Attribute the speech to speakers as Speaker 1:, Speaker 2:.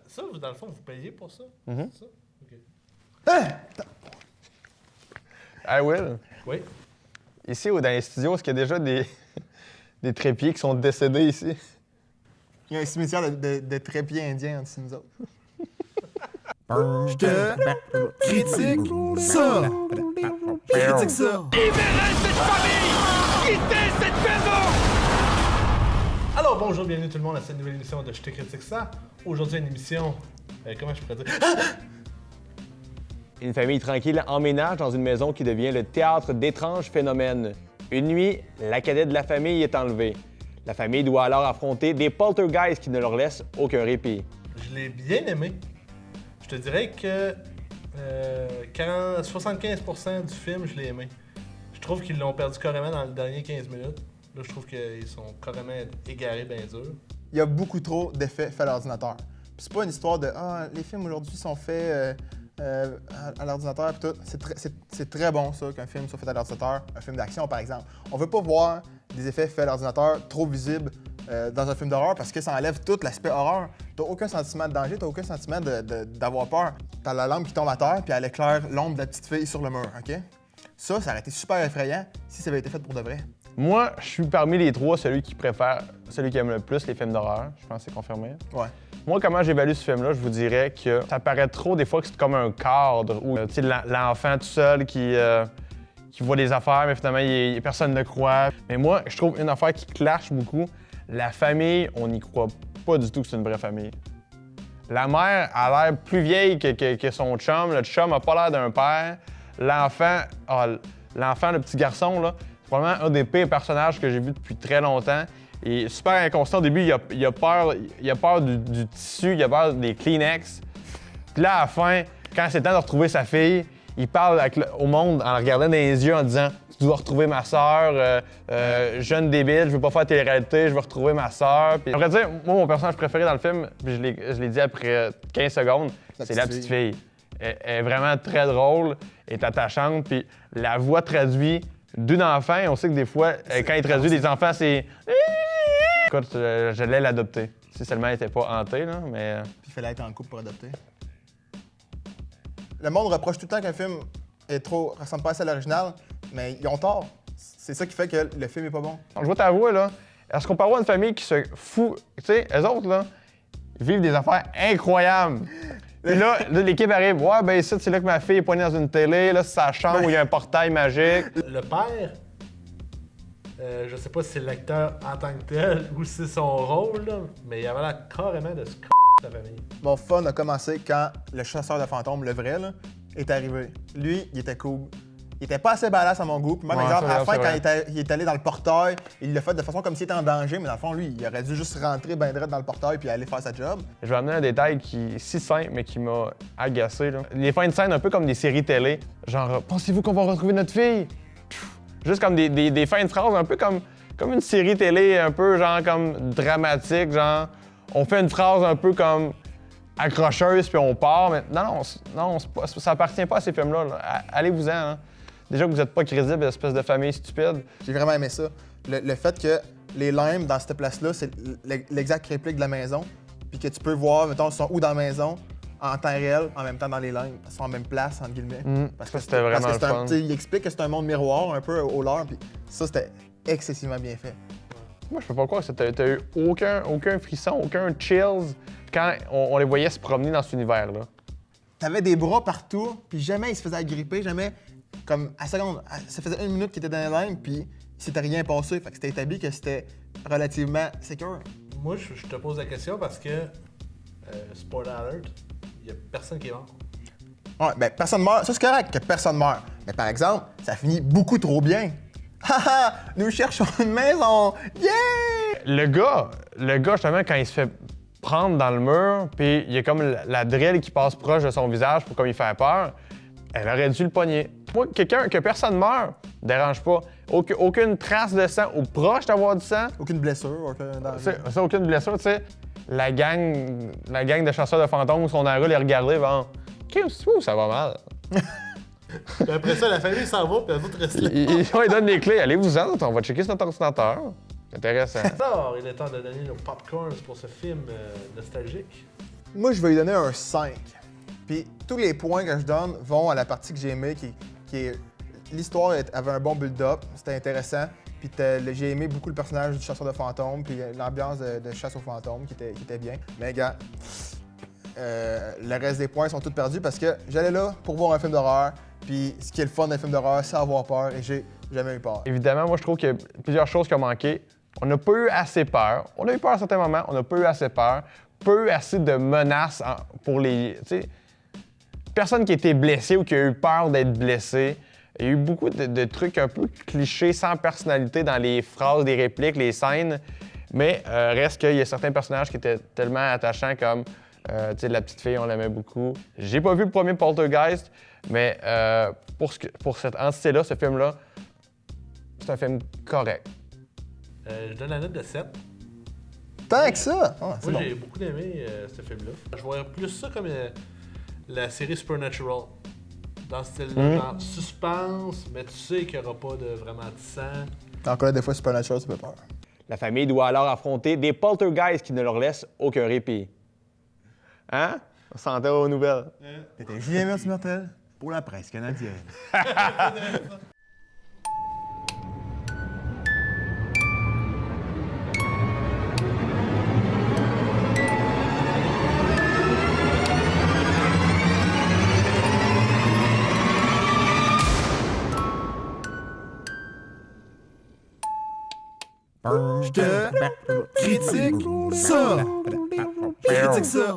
Speaker 1: Ça, dans le fond, vous payez pour ça?
Speaker 2: Mhm.
Speaker 1: C'est ça? OK.
Speaker 2: Ah, Will?
Speaker 1: Oui.
Speaker 2: Ici, dans les studios, est-ce qu'il y a déjà des trépieds qui sont décédés ici?
Speaker 3: Il y a un cimetière de trépieds indiens en dessous de nous autres.
Speaker 4: Je te critique ça. Je critique ça.
Speaker 1: Alors, bonjour, bienvenue tout le monde à cette nouvelle émission de Je te critique ça. Aujourd'hui, une émission... comment je pourrais dire?
Speaker 2: Une famille tranquille emménage dans une maison qui devient le théâtre d'étranges phénomènes. Une nuit, la cadette de la famille est enlevée. La famille doit alors affronter des poltergeists qui ne leur laissent aucun répit.
Speaker 1: Je l'ai bien aimé. Je te dirais que 75% du film, je l'ai aimé. Je trouve qu'ils l'ont perdu carrément dans les derniers 15 minutes. Là, je trouve qu'ils sont carrément égarés bien dur.
Speaker 3: Il y a beaucoup trop d'effets faits à l'ordinateur. Puis c'est pas une histoire de « Ah, les films aujourd'hui sont faits à l'ordinateur » puis tout. C'est très bon, ça, qu'un film soit fait à l'ordinateur, un film d'action, par exemple. On veut pas voir des effets faits à l'ordinateur trop visibles dans un film d'horreur parce que ça enlève tout l'aspect horreur. T'as aucun sentiment de danger, t'as aucun sentiment d'avoir peur. T'as la lampe qui tombe à terre puis elle éclaire l'ombre de la petite fille sur le mur, OK? Ça aurait été super effrayant si ça avait été fait pour de vrai.
Speaker 2: Moi, je suis parmi les trois celui qui aime le plus les films d'horreur. Je pense que c'est confirmé.
Speaker 3: Ouais.
Speaker 2: Moi, comment j'évalue ce film-là, je vous dirais que ça paraît trop des fois que c'est comme un cadre où tu sais, l'enfant tout seul qui voit des affaires, mais finalement, personne ne croit. Mais moi, je trouve une affaire qui clash beaucoup. La famille, on n'y croit pas du tout que c'est une vraie famille. La mère a l'air plus vieille que son chum. Le chum a pas l'air d'un père. L'enfant, le petit garçon, là, c'est probablement un des pires personnages que j'ai vu depuis très longtemps. Et super inconscient au début, il a peur du tissu, il a peur des Kleenex. Puis là, à la fin, quand c'est le temps de retrouver sa fille, il parle au monde en la regardant dans les yeux en disant « Tu dois retrouver ma sœur, jeune débile, je veux pas faire télé-réalité, je veux retrouver ma sœur. » Puis après dire, moi, mon personnage préféré dans le film, puis je l'ai dit après 15 secondes, c'est la petite fille. Elle est vraiment très drôle, elle est attachante, puis la voix traduit d'un enfant, et on sait que des fois, quand il traduit des enfants, c'est... Écoute, je l'ai l'adopter. Si seulement elle était pas hantée, là, mais...
Speaker 3: Puis il fallait être en couple pour adopter. Le monde reproche tout le temps qu'un film ressemble pas assez à l'original, mais ils ont tort. C'est ça qui fait que le film est pas bon.
Speaker 2: Je vais t'avouer, là, est-ce qu'on peut avoir une famille qui se fout... Tu sais, eux autres, là, ils vivent des affaires incroyables. Puis là, l'équipe arrive, ouais, ben ici, c'est là que ma fille est poignée dans une télé, là, c'est sa chambre où il y a un portail magique.
Speaker 1: Le père, je sais pas si c'est l'acteur en tant que tel ou si c'est son rôle, là, mais il avait l'air carrément de se sa famille.
Speaker 3: Mon fun a commencé quand le chasseur de fantômes, le vrai, là, est arrivé. Lui, il était cool. Il était pas assez badass à mon goût. Puis même
Speaker 2: Ouais,
Speaker 3: exemple, à la fin,
Speaker 2: vrai.
Speaker 3: quand il est allé dans le portail, il l'a fait de façon comme s'il était en danger, mais dans le fond, lui, il aurait dû juste rentrer ben droit dans le portail puis aller faire sa job.
Speaker 2: Je vais amener un détail qui est si simple, mais qui m'a agacé, là. Les fins de scène un peu comme des séries télé. Genre, pensez-vous qu'on va retrouver notre fille? Pfff. Juste comme des fins de phrases, un peu comme une série télé, un peu genre comme dramatique, genre, on fait une phrase un peu comme accrocheuse puis on part, mais non, ça appartient pas à ces films-là. Là. Allez-vous-en, hein. Déjà que vous êtes pas crédible, espèce de famille stupide.
Speaker 3: J'ai vraiment aimé ça. Le fait que les limes dans cette place-là, c'est l'exact réplique de la maison, puis que tu peux voir, mettons, ils sont où dans la maison, en temps réel, en même temps dans les limes. Ils sont en même place, entre guillemets.
Speaker 2: Ça, c'était vraiment le fun.
Speaker 3: Il explique que c'est un monde miroir, un peu au lore, puis ça, c'était excessivement bien fait.
Speaker 2: Moi, je peux pas croire que t'as eu aucun frisson, aucun chills quand on les voyait se promener dans cet univers-là.
Speaker 3: T'avais des bras partout, puis jamais ils se faisaient agripper, jamais... Comme à seconde, ça faisait 1 minute qu'ils étaient dans les lignes, puis il s'était rien passé. Fait que c'était établi que c'était relativement secure.
Speaker 1: Moi, je te pose la question parce que, spoiler alert, il y a personne qui est mort.
Speaker 3: Ouais, ben personne meurt. Ça, c'est correct que personne meurt. Mais par exemple, ça finit beaucoup trop bien. Haha! Nous cherchons une maison! Yeah!
Speaker 2: Le gars, justement, quand il se fait prendre dans le mur, puis il y a comme la drille qui passe proche de son visage pour comme il fait peur, elle aurait dû le pogner. Moi, quelqu'un que personne meurt, dérange pas. Aucune trace de sang ou proche d'avoir du sang.
Speaker 3: Aucune blessure, aucun danger.
Speaker 2: Ça, aucune blessure, tu sais. La gang de chasseurs de fantômes sont dans la rue les regarder, bon, ça va mal.
Speaker 1: Puis après ça, la famille s'en va, puis les autres restent là.
Speaker 2: Ils donnent les clés. Allez-vous-en, on va checker sur notre ordinateur. C'est intéressant.
Speaker 1: Alors, il est temps de donner nos popcorns pour ce film nostalgique.
Speaker 3: Moi, je vais lui donner un 5. Puis tous les points que je donne vont à la partie que j'ai aimée, qui est... L'histoire avait un bon build-up, c'était intéressant. Puis j'ai aimé beaucoup le personnage du chasseur de fantômes, puis l'ambiance de chasse aux fantômes qui était bien. Mais gars, le reste des points sont tous perdus parce que j'allais là pour voir un film d'horreur. Puis ce qui est le fun d'un film d'horreur, c'est avoir peur, et j'ai jamais eu peur.
Speaker 2: Évidemment, moi, je trouve qu'il y a plusieurs choses qui ont manqué. On n'a pas eu assez peur. On a eu peur à certains moments, on n'a pas eu assez peur. Pas eu assez de menaces pour les... Tu sais, personne qui a été blessé ou qui a eu peur d'être blessé. Il y a eu beaucoup de trucs un peu clichés, sans personnalité dans les phrases, les répliques, les scènes. Mais reste qu'il y a certains personnages qui étaient tellement attachants comme tu sais, la petite fille, on l'aimait beaucoup. J'ai pas vu le premier Poltergeist, mais pour cette entité-là, ce film-là, c'est un film correct.
Speaker 1: Je donne la note de 7.
Speaker 3: Tant que ça! Ah, c'est
Speaker 1: Moi,
Speaker 3: bon.
Speaker 1: j'ai beaucoup aimé ce film-là. Je vois plus ça comme la série Supernatural. Dans ce style-là, genre suspense, mais tu sais qu'il n'y aura pas de vraiment de sang.
Speaker 3: Encore là, des fois, Supernatural, ça fait peur.
Speaker 5: La famille doit alors affronter des poltergeists qui ne leur laissent aucun répit. Hein? On s'entend aux nouvelles.
Speaker 4: C'était Julien Mercier-Martel pour la presse canadienne. Je te critique ça. Critique ça.